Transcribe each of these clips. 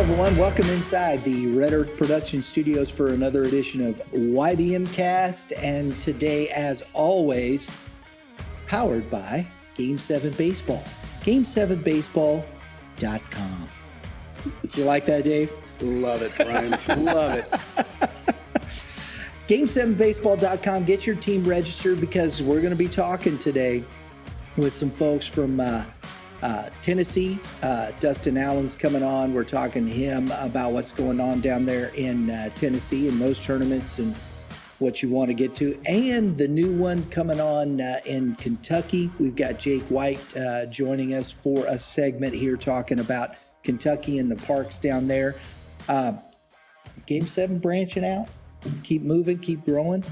everyone. Welcome inside the Red Earth Production Studios for another edition of YBMcast. And today, as always, powered by Game 7 Baseball. Game7baseball.com. Did you like that, Dave? Love it, Brian. Love it. Game7baseball.com. Get your team registered because we're going to be talking today with some folks from Tennessee. Dustin Allen's coming on. We're talking to him about what's going on down there in Tennessee and those tournaments and what you want to get to. And the new one coming on in Kentucky. We've got Jake White joining us for a segment here talking about Kentucky and the parks down there. Game 7 branching out. Keep moving, keep growing.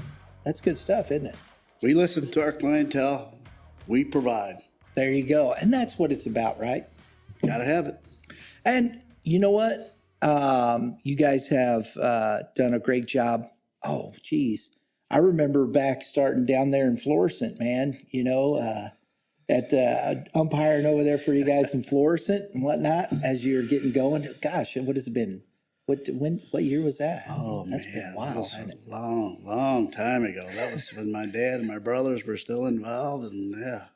That's good stuff, isn't it? We listen to our clientele. We provide. There you go. And that's what it's about, right? Gotta have it. And you know what? You guys have done a great job. Oh, geez. I remember back starting down there in Florissant, man, at umpiring over there for you guys in Florissant and whatnot as you're getting going. Gosh, what has it been? What year was that? Oh, That's man. been a while, That was hasn't it? a long time ago. That was when my dad and my brothers were still involved, and yeah.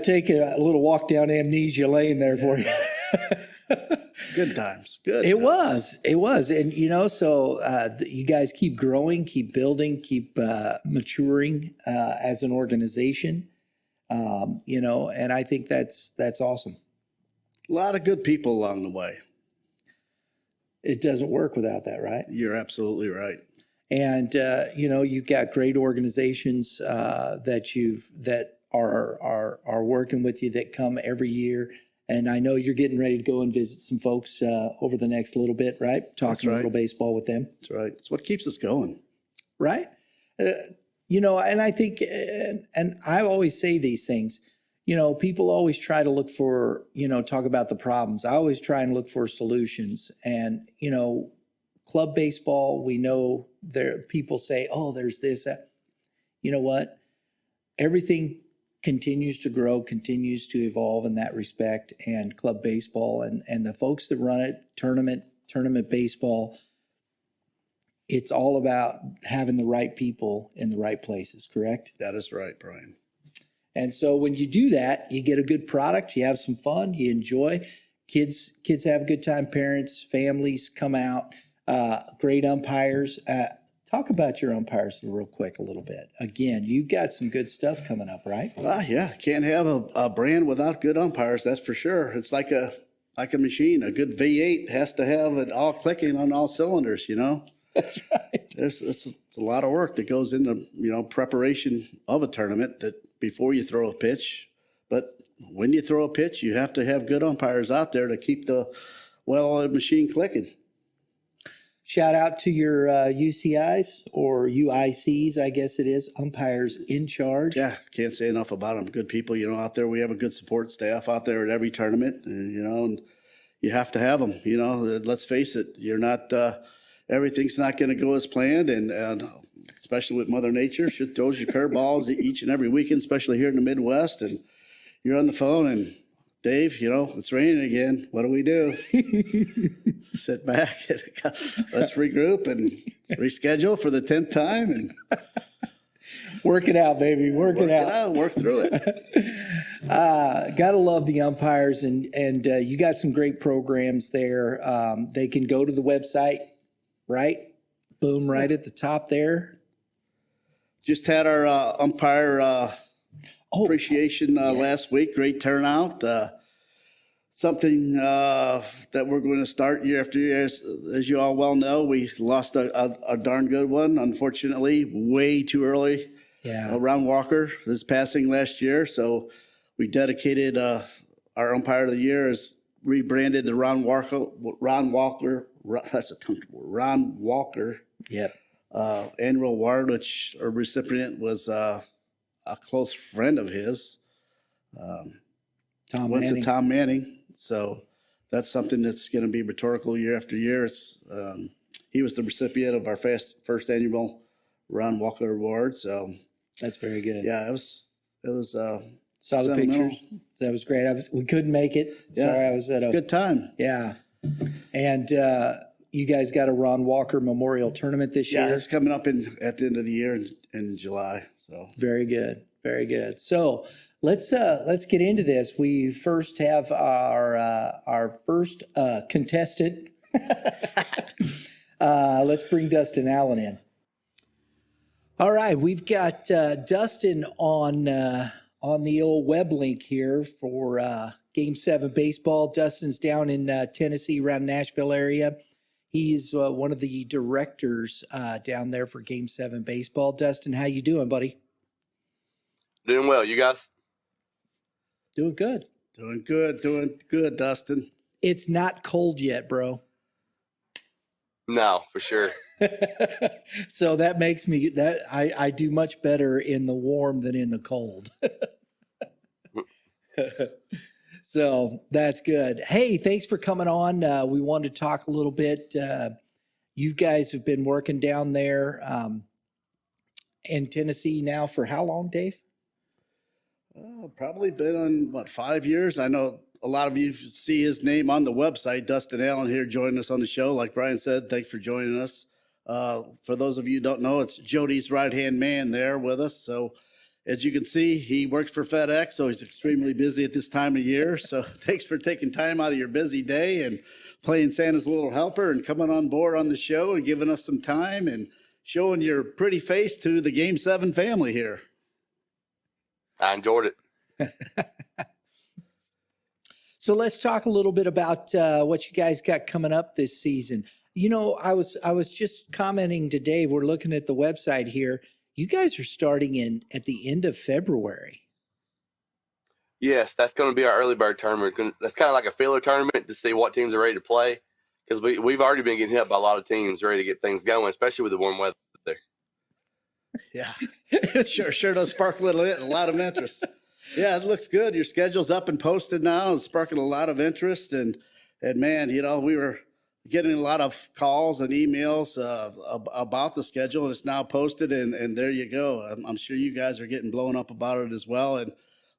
Take a little walk down amnesia lane there for you. Good times. Good. It was. And, so you guys keep growing, keep building, keep maturing as an organization, and I think that's awesome. A lot of good people along the way. It doesn't work without that, right? You're absolutely right. And, you've got great organizations that are working with you that come every year. And I know you're getting ready to go and visit some folks over the next little bit, right? Talking a little baseball with them. That's right. It's what keeps us going. Right. And I think, and I always say these things, people always try to look for, talk about the problems. I always try and look for solutions. And, club baseball, we know people say, oh, there's this. You know what? Everything continues to grow, continues to evolve in that respect. And club baseball and the folks that run it, tournament baseball, it's all about having the right people in the right places, correct? That is right, Brian. And so when you do that, you get a good product, you have some fun, you enjoy. Kids have a good time, parents, families come out, great umpires. Talk about your umpires real quick a little bit. Again, you've got some good stuff coming up, right? Yeah, can't have a brand without good umpires, that's for sure. It's like a machine. A good V8 has to have it all clicking on all cylinders, That's right. It's a lot of work that goes into, preparation of a tournament that before you throw a pitch. But when you throw a pitch, you have to have good umpires out there to keep the well-oiled machine clicking. Shout out to your UCIs or UICs, I guess it is, umpires in charge. Yeah, can't say enough about them. Good people, out there. We have a good support staff out there at every tournament, and you have to have them. Let's face it, you're not everything's not going to go as planned, and especially with Mother Nature, she throws you curveballs each and every weekend, especially here in the Midwest. And you're on the phone, and Dave, it's raining again. What do we do? Sit back, and let's regroup and reschedule for the 10th time, and work it out, baby. Work it out. Work through it. Gotta love the umpires, and you got some great programs there. They can go to the website. Right? Boom, right at the top there. Just had our umpire appreciation last week. Great turnout. Something that we're going to start year after year. As you all well know, we lost a darn good one, unfortunately, way too early. Yeah. Ron Walker is passing last year. So we dedicated our umpire of the year as rebranded the Ron Walker. That's a tongue. Ron Walker. Yep. Annual award, which a recipient was a close friend of his. Tom went Manning. to Tom Manning. So that's something that's going to be rhetorical year after year. He was the recipient of our first annual Ron Walker Award. So that's very good. yeah, it was Saw the Sentimental. pictures. That was great. We couldn't make it. Sorry, I was at it's a good time. Yeah. And you guys got a Ron Walker Memorial Tournament this Yeah, year? it's coming up at the end of the year in July. So Very good. Very good. So let's get into this. We first have our first contestant. Let's bring Dustin Allen in. All right, we've got Dustin on the old web link here for Game 7 baseball. Dustin's down in Tennessee, around Nashville area. He's one of the directors down there for Game 7 baseball. Dustin, how you doing, buddy? Doing well. You guys? Doing good. doing good, Dustin. It's not cold yet, bro. No, for sure. So that makes me I do much better in the warm than in the cold. So that's good. Hey, thanks for coming on. We wanted to talk a little bit. You guys have been working down there in Tennessee now for how long, Dave? Probably been on 5 years. I know a lot of you see his name on the website. Dustin Allen here joining us on the show. Like Brian said, thanks for joining us. For those of you who don't know, it's Jody's right-hand man there with us. So as you can see, he works for FedEx, so he's extremely busy at this time of year. So thanks for taking time out of your busy day and playing Santa's little helper and coming on board on the show and giving us some time and showing your pretty face to the Game 7 family here. I enjoyed it. So let's talk a little bit about what you guys got coming up this season. You know, I was just commenting to Dave. We're looking at the website here. You guys are starting at the end of February. Yes, that's going to be our early bird tournament. That's kind of like a filler tournament to see what teams are ready to play, because we've already been getting hit by a lot of teams ready to get things going, especially with the warm weather. Yeah, sure does spark a lot of interest. Yeah, it looks good. Your schedule's up and posted now. It's sparking a lot of interest, and man, you know, we were getting a lot of calls and emails about the schedule, and it's now posted, and there you go. I'm sure you guys are getting blown up about it as well. And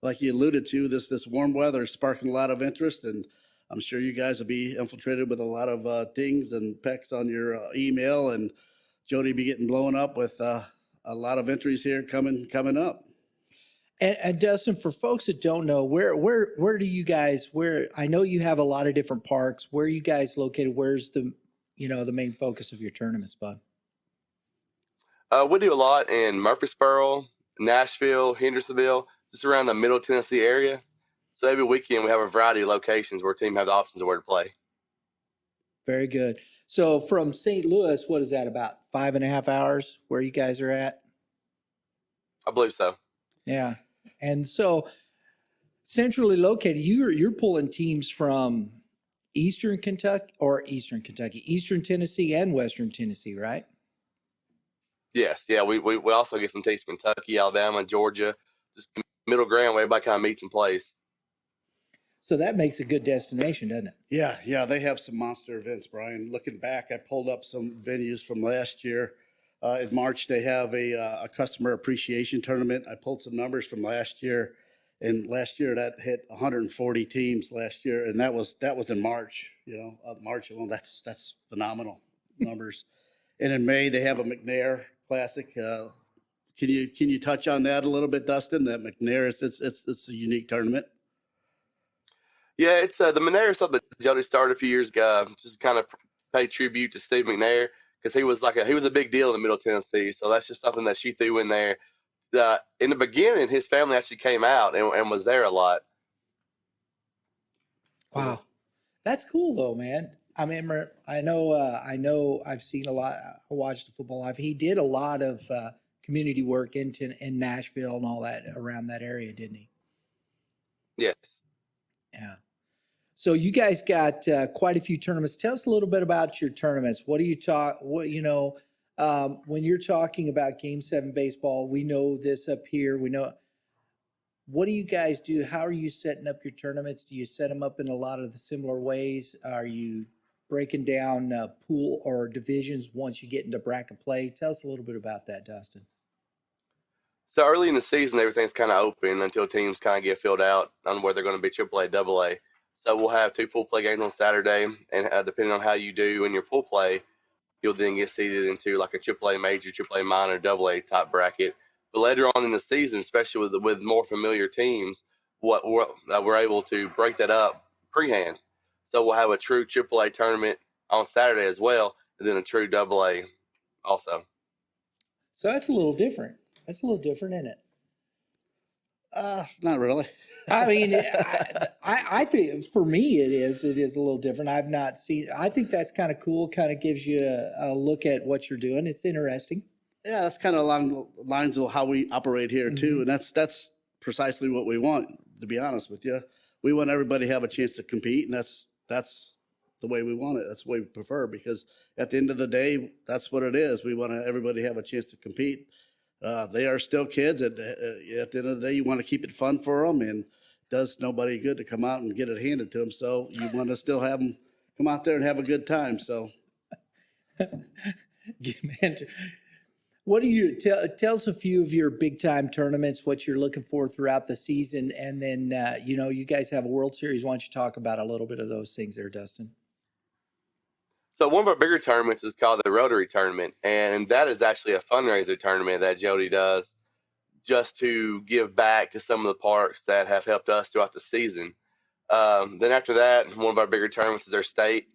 like you alluded to, this warm weather is sparking a lot of interest, and I'm sure you guys will be infiltrated with a lot of dings and pecks on your email, and Jody be getting blown up with a lot of entries here coming up. And Dustin, for folks that don't know, where do you guys? I know you have a lot of different parks. Where are you guys located? Where's the main focus of your tournaments, bud? We do a lot in Murfreesboro, Nashville, Hendersonville, just around the Middle Tennessee area. So every weekend we have a variety of locations where teams have the options of where to play. Very good. So from St. Louis, what is that, about 5.5 hours where you guys are at? I believe so. Yeah. And so centrally located, you're pulling teams from Eastern Tennessee and Western Tennessee, right? Yes, yeah. We also get some teams from Kentucky, Alabama, Georgia, just middle ground where everybody kind of meets and plays. So that makes a good destination, doesn't it? Yeah, they have some monster events, Brian. Looking back, I pulled up some venues from last year. In March, they have a customer appreciation tournament. I pulled some numbers from last year, and last year that hit 140 teams last year, and that was in March. You know, March alone, that's phenomenal numbers. And in May, they have a McNair Classic. Can you touch on that a little bit, Dustin? That McNair, it's a unique tournament. Yeah, it's the McNair is something that Jody started a few years ago, just kind of pay tribute to Steve McNair, because he was a big deal in the Middle Tennessee. So that's just something that she threw in there. In the beginning, his family actually came out and was there a lot. Wow, that's cool though, man. I remember, I know. I've seen a lot. I watched the football live. He did a lot of community work in Nashville and all that around that area, didn't he? Yes. Yeah. So you guys got quite a few tournaments. Tell us a little bit about your tournaments. What do you talk? When you're talking about Game 7 baseball, we know this up here. We know. What do you guys do? How are you setting up your tournaments? Do you set them up in a lot of the similar ways? Are you breaking down pool or divisions once you get into bracket play? Tell us a little bit about that, Dustin. So early in the season, everything's kind of open until teams kind of get filled out on where they're going to be AAA, AA. So we'll have 2 pool play games on Saturday, and depending on how you do in your pool play, you'll then get seeded into like a AAA major, AAA minor, AA type bracket. But later on in the season, especially with more familiar teams, we're able to break that up pre-hand. So we'll have a true AAA tournament on Saturday as well, and then a true AA also. So that's a little different. That's a little different, isn't it? Not really. I mean, I think for me it is a little different. I've not seen. I think that's kind of cool. Kind of gives you a look at what you're doing. It's interesting. Yeah, that's kind of along the lines of how we operate here too, and that's precisely what we want. To be honest with you, we want everybody to have a chance to compete, and that's the way we want it. That's the way we prefer, because at the end of the day, that's what it is. We want everybody to have a chance to compete. They are still kids. At the end of the day, you want to keep it fun for them, and it does nobody good to come out and get it handed to them. So you want to still have them come out there and have a good time. So, Man, what do you tell us a few of your big time tournaments? What you're looking for throughout the season, and then you guys have a World Series. Why don't you talk about a little bit of those things there, Dustin? So one of our bigger tournaments is called the Rotary Tournament, and that is actually a fundraiser tournament that Jody does just to give back to some of the parks that have helped us throughout the season. Then after that, one of our bigger tournaments is our state.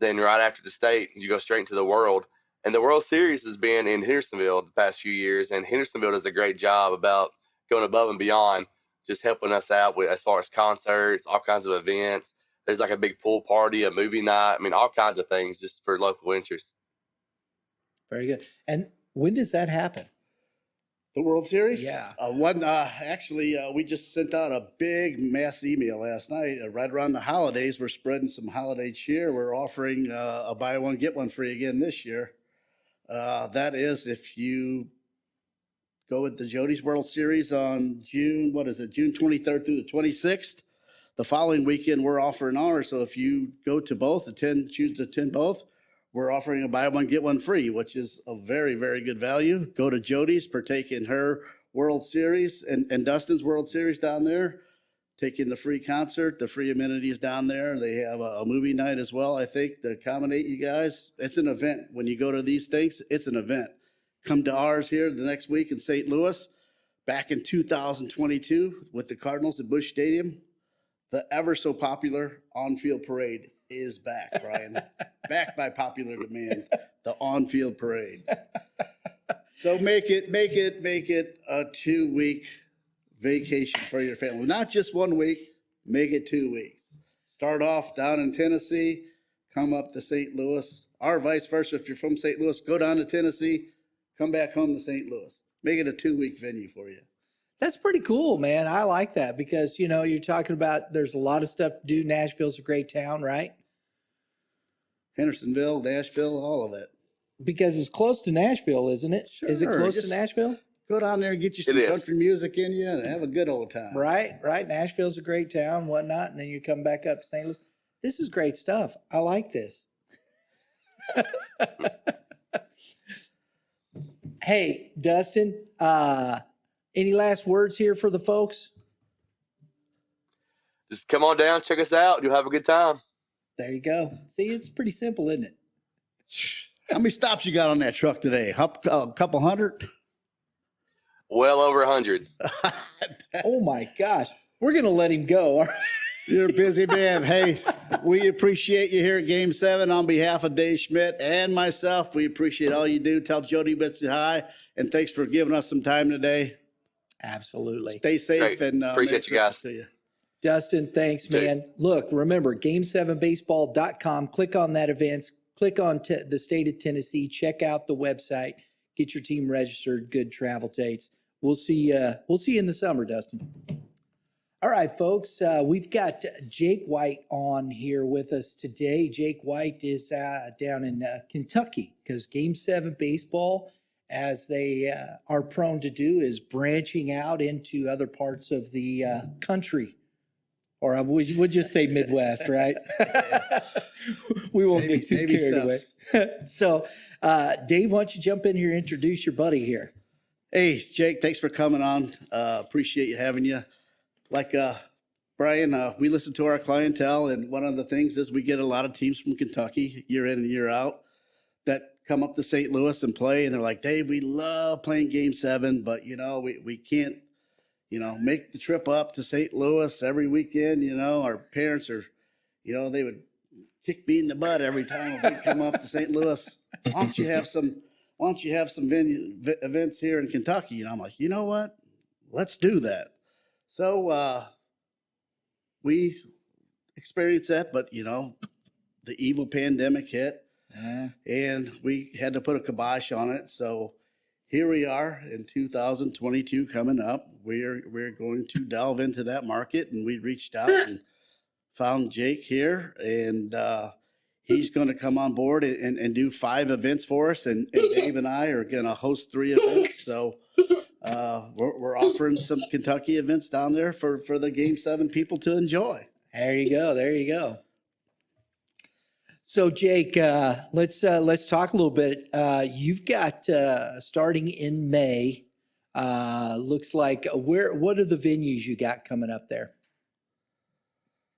Then right after the state, you go straight into the World. And the World Series has been in Hendersonville the past few years, and Hendersonville does a great job about going above and beyond, just helping us out with as far as concerts, all kinds of events. There's like a big pool party, a movie night. I mean, all kinds of things just for local interests. Very good. And when does that happen? the World Series? Yeah. We just sent out a big mass email last night. Right around the holidays, we're spreading some holiday cheer. We're offering a buy one, get one free again this year. That is if you go with the Jody's World Series on June 23rd through the 26th. The following weekend, we're offering ours. So if you go to both, choose to attend both, we're offering a buy one, get one free, which is a very, very good value. Go to Jody's, partake in her World Series and Dustin's World Series down there. Take in the free concert, the free amenities down there. They have a movie night as well, I think, to accommodate you guys. It's an event. When you go to these things, it's an event. Come to ours here the next week in St. Louis. Back in 2022 with the Cardinals at Busch Stadium, the ever so popular on-field parade is back, Brian. Back by popular demand, the on-field parade. So make it a 2-week vacation for your family. Not just 1 week, make it 2 weeks. Start off down in Tennessee, come up to St. Louis, or vice versa. If you're from St. Louis, go down to Tennessee, come back home to St. Louis. Make it a 2-week venue for you. That's pretty cool, man. I like that because, you're talking about there's a lot of stuff to do. Nashville's a great town, right? Hendersonville, Nashville, all of it. Because it's close to Nashville, isn't it? Sure. Is it close to Nashville? Go down there and get you some country music in you and have a good old time. Right. Nashville's a great town, whatnot, and then you come back up to St. Louis. This is great stuff. I like this. Hey, Dustin, any last words here for the folks? Just come on down, check us out. You'll have a good time. There you go. See, it's pretty simple, isn't it? How many stops you got on that truck today? A couple hundred? Well over 100. Oh my gosh. We're going to let him go. You're a busy man. Hey, we appreciate you here at Game 7 on behalf of Dave Schmidt and myself. We appreciate all you do. Tell Jody Betsy hi, and thanks for giving us some time today. Absolutely. Stay safe. Great. And appreciate you guys. To you. Dustin, thanks, man. Look, remember, game7baseball.com. Click on that events. Click on the state of Tennessee. Check out the website. Get your team registered. Good travel dates. We'll see you in the summer, Dustin. All right, folks. We've got Jake White on here with us today. Jake White is down in Kentucky because Game 7 baseball, as they are prone to do, is branching out into other parts of the country. Or we'll just say Midwest, right? We won't get too carried away. So, Dave, why don't you jump in here and introduce your buddy here? Hey, Jake, thanks for coming on. Appreciate you having you. Like Brian, we listen to our clientele, and one of the things is we get a lot of teams from Kentucky year in and year out that come up to St. Louis and play, and they're like, Dave, we love playing Game 7, but, we can't, make the trip up to St. Louis every weekend. Our parents are, they would kick me in the butt every time we come up to St. Louis. Why don't you have some events here in Kentucky? And I'm like, you know what? Let's do that. So we experienced that, but the evil pandemic hit, and we had to put a kibosh on it. So here we are in 2022 coming up. We're going to delve into that market, and we reached out and found Jake here, and he's going to come on board and do 5 events for us. And Dave and I are going to host 3 events. So we're offering some Kentucky events down there for the Game 7 people to enjoy. There you go. There you go. So Jake, let's talk a little bit. You've got starting in May. Looks like what are the venues you got coming up there?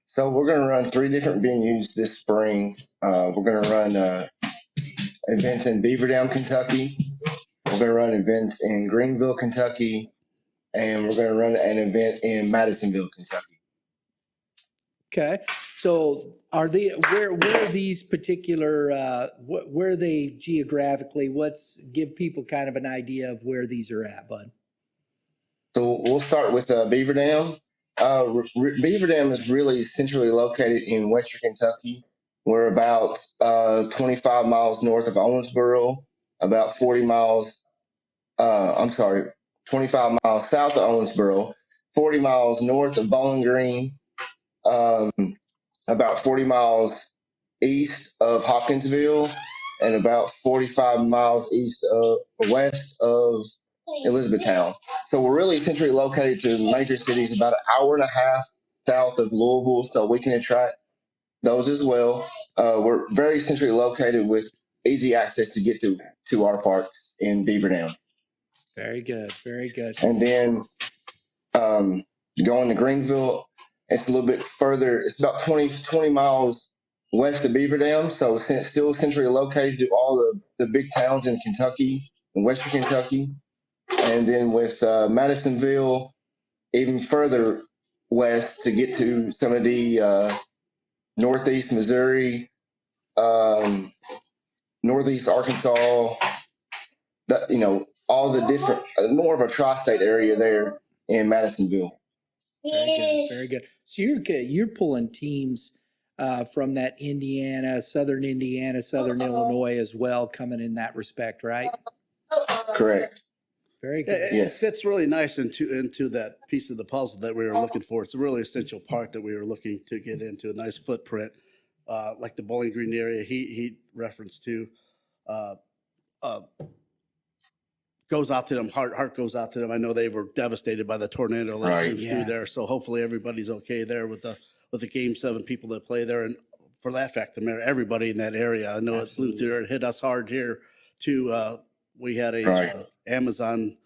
So we're going to run 3 different venues this spring. We're going to run events in Beaver Dam, Kentucky. We're going to run events in Greenville, Kentucky, and we're going to run an event in Madisonville, Kentucky. Okay. So are they where are these particular where are they geographically? Give people kind of an idea of where these are at, bud. So we'll start with Beaver Dam. Beaver Dam is really centrally located in western Kentucky. We're about 25 miles north of Owensboro, about 25 miles south of Owensboro, 40 miles north of Bowling Green, about 40 miles east of Hopkinsville, and about 45 miles west of Elizabethtown. So we're really centrally located to major cities, about an hour and a half south of Louisville, so we can attract those as well. We're very centrally located with easy access to get to our parks in Beaver Dam. Very good. Very good. And then going to Greenville, it's a little bit further. It's about 20 miles west of Beaver Dam, so still centrally located to all the big towns in Kentucky and western Kentucky. And then with Madisonville, even further west to get to some of the northeast Missouri, northeast Arkansas, all the different, more of a tri-state area there in Madisonville. Very good. Very good. So you're pulling teams from that southern Indiana, southern Illinois as well, coming in that respect, right? Correct. Very good. Yes. It fits really nice into that piece of the puzzle that we were looking for. It's a really essential part that we were looking to get into, a nice footprint, like the Bowling Green area he referenced to. Goes out to them. Heart goes out to them. I know they were devastated by the tornado that moved through there. So hopefully everybody's okay there with the Game 7 people that play there, and for that fact, everybody in that area. I know it blew through. It hit us hard here too. We had a Amazon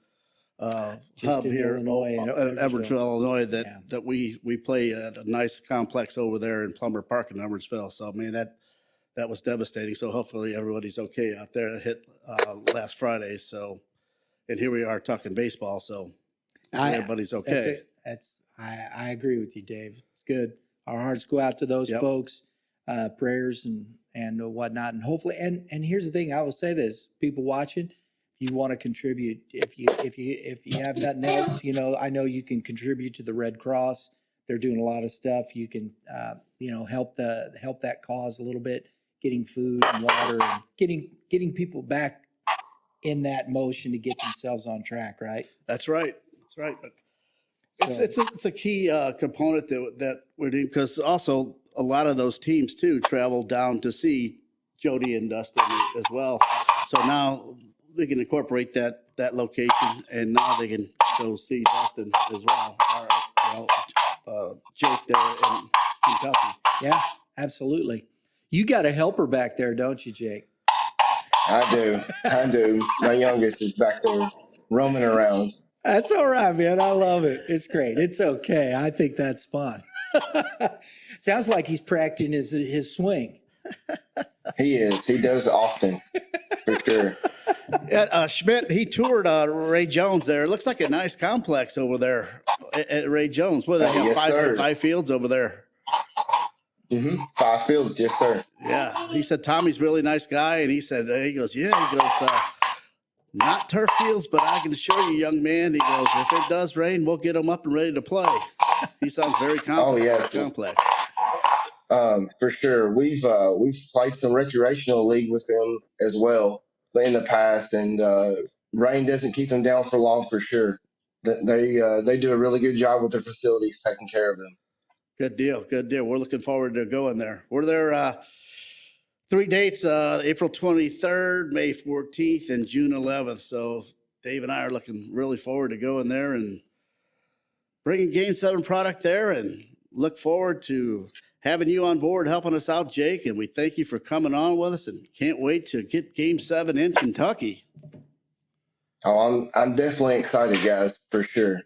hub here Illinois, in Everettsville, Illinois, that we play at a nice complex over there in Plumber Park in Everettsville. So that was devastating. So hopefully everybody's okay out there. It hit last Friday. So, and here we are talking baseball. So everybody's okay. I agree with you, Dave. It's good. Our hearts go out to those folks, prayers and whatnot. And hopefully, and here's the thing, I will say this, people watching, if you want to contribute, if you have nothing else, I know you can contribute to the Red Cross. They're doing a lot of stuff. You can, help that cause a little bit, getting food and water and getting people back in that motion to get themselves on track. Right. That's right. But it's a key component that we're doing, because also a lot of those teams too travel down to see Jody and Dustin as well. So now they can incorporate that location, and now they can go see Dustin as well. Jake there in Kentucky. Yeah, absolutely. You got a helper back there, don't you, Jake? I do. My youngest is back there roaming around. That's all right, man. I love it. It's great. It's okay. I think that's fun. Sounds like he's practicing his swing. He is. He does often, for sure. Yeah, Schmidt, he toured Ray Jones there. It looks like a nice complex over there at Ray Jones. What do they have? Yes, five fields over there. 5 fields, yes, sir. Yeah, he said Tommy's a really nice guy, and he goes, not turf fields, but I can assure you, young man, he goes, if it does rain, we'll get them up and ready to play. He sounds very confident. Oh, yes. Complex. For sure. We've played some recreational league with them as well in the past, and rain doesn't keep them down for long, for sure. They do a really good job with their facilities, taking care of them. Good deal. We're looking forward to going there. We're there 3 dates, April 23rd, May 14th, and June 11th. So Dave and I are looking really forward to going there and bringing Game 7 product there, and look forward to having you on board, helping us out, Jake. And we thank you for coming on with us, and can't wait to get Game 7 in Kentucky. Oh, I'm definitely excited, guys, for sure.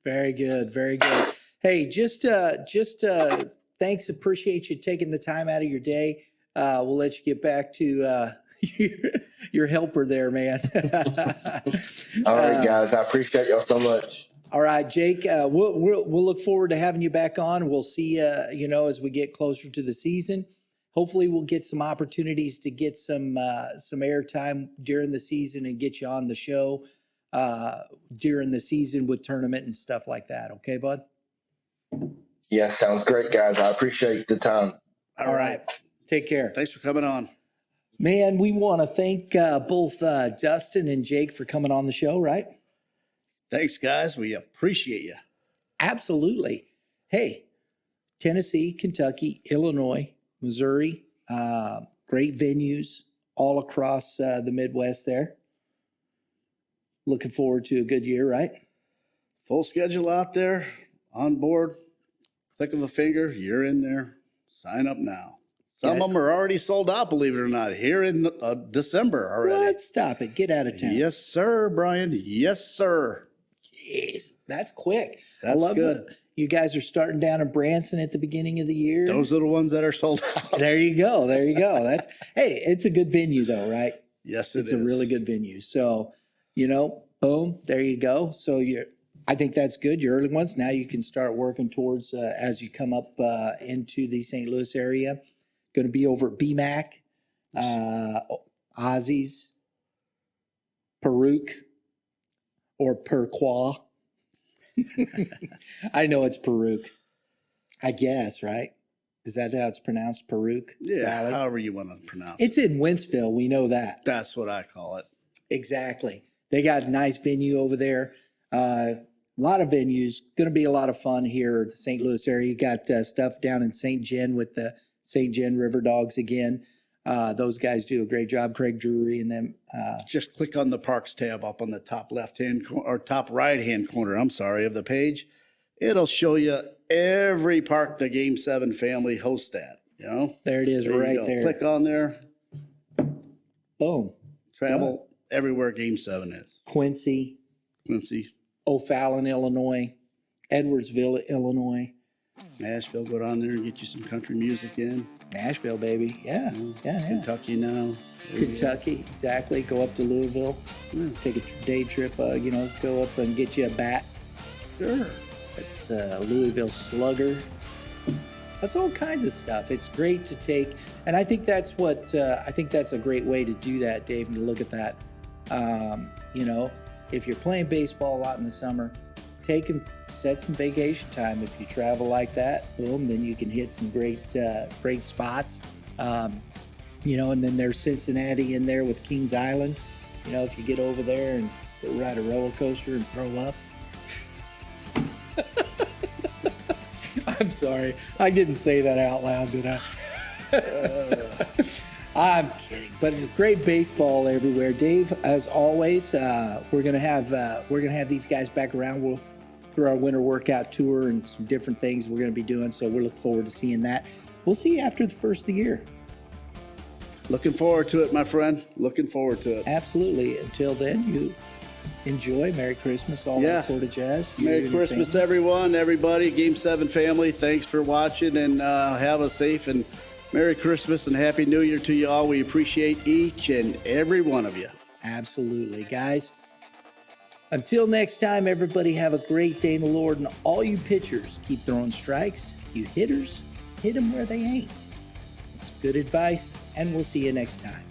Very good. Very good. Hey, just thanks. Appreciate you taking the time out of your day. We'll let you get back to your helper there, man. All right, guys. I appreciate y'all so much. All right, Jake. We'll look forward to having you back on. We'll see as we get closer to the season. Hopefully, we'll get some opportunities to get some airtime during the season and get you on the show during the season with tournament and stuff like that. Okay, bud? Yeah, sounds great, guys. I appreciate the time. All right. Take care. Thanks for coming on. Man, we want to thank both Dustin and Jake for coming on the show, right? Thanks, guys. We appreciate you. Absolutely. Hey, Tennessee, Kentucky, Illinois, Missouri, great venues all across the Midwest there. Looking forward to a good year, right? Full schedule out there, on board, click of a finger, you're in there. Sign up now. Some of them are already sold out, believe it or not, here in December already. What? Stop it. Get out of town. Yes, sir, Brian. Yes, sir. Jeez, that's quick. That's I love good. it. You guys are starting down in Branson at the beginning of the year. Those are the ones that are sold out. There you go. Hey, it's a good venue though, right? Yes, It's a really good venue. So, boom, there you go. So I think that's good. Your early ones. Now you can start working towards as you come up into the St. Louis area. Going to be over at BMAC, Ozzy's, Peruke, or Perquois. I know it's Peruke. I guess, right? Is that how it's pronounced? Peruke? Yeah, Valley? however you want to pronounce it. It's in Wentzville. We know that. That's what I call it. Exactly. They got a nice venue over there. A lot of venues. Going to be a lot of fun here in the St. Louis area. You got stuff down in St. Jen with the St. Jen River Dogs again. Those guys do a great job. Craig Drury and them. Just click on the Parks tab up on the top left-hand or top right-hand corner, of the page. It'll show you every park the Game 7 family hosts at, There it is, right there. Click on there. Boom. Travel everywhere Game 7 is. Quincy, O'Fallon, Illinois, Edwardsville, Illinois. Nashville, go down there and get you some country music in. Nashville, baby. Yeah. Kentucky now. Kentucky, exactly. Go up to Louisville. Yeah. Take a day trip, go up and get you a bat. Sure. At the Louisville Slugger. That's all kinds of stuff. It's great to take. And I think that's a great way to do that, Dave, and to look at that. If you're playing baseball a lot in the summer, take and set some vacation time. If you travel like that, boom, then you can hit some great spots. And then there's Cincinnati in there with Kings Island. If you get over there and ride a roller coaster and throw up. I'm sorry. I didn't say that out loud, did I? I'm kidding, but it's great baseball everywhere. Dave, as always, we're gonna have these guys back around. Through our winter workout tour and some different things we're going to be doing. So we're looking forward to seeing that. We'll see you after the first of the year. Looking forward to it, my friend. Looking forward to it. Absolutely. Until then, you enjoy. Merry Christmas, all that sort of jazz. You Merry and your Christmas, family. everyone, everybody. Game 7 family, thanks for watching, and have a safe and Merry Christmas and Happy New Year to you all. We appreciate each and every one of you. Absolutely, guys. Until next time, everybody have a great day in the Lord. And all you pitchers, keep throwing strikes. You hitters, hit them where they ain't. It's good advice, and we'll see you next time.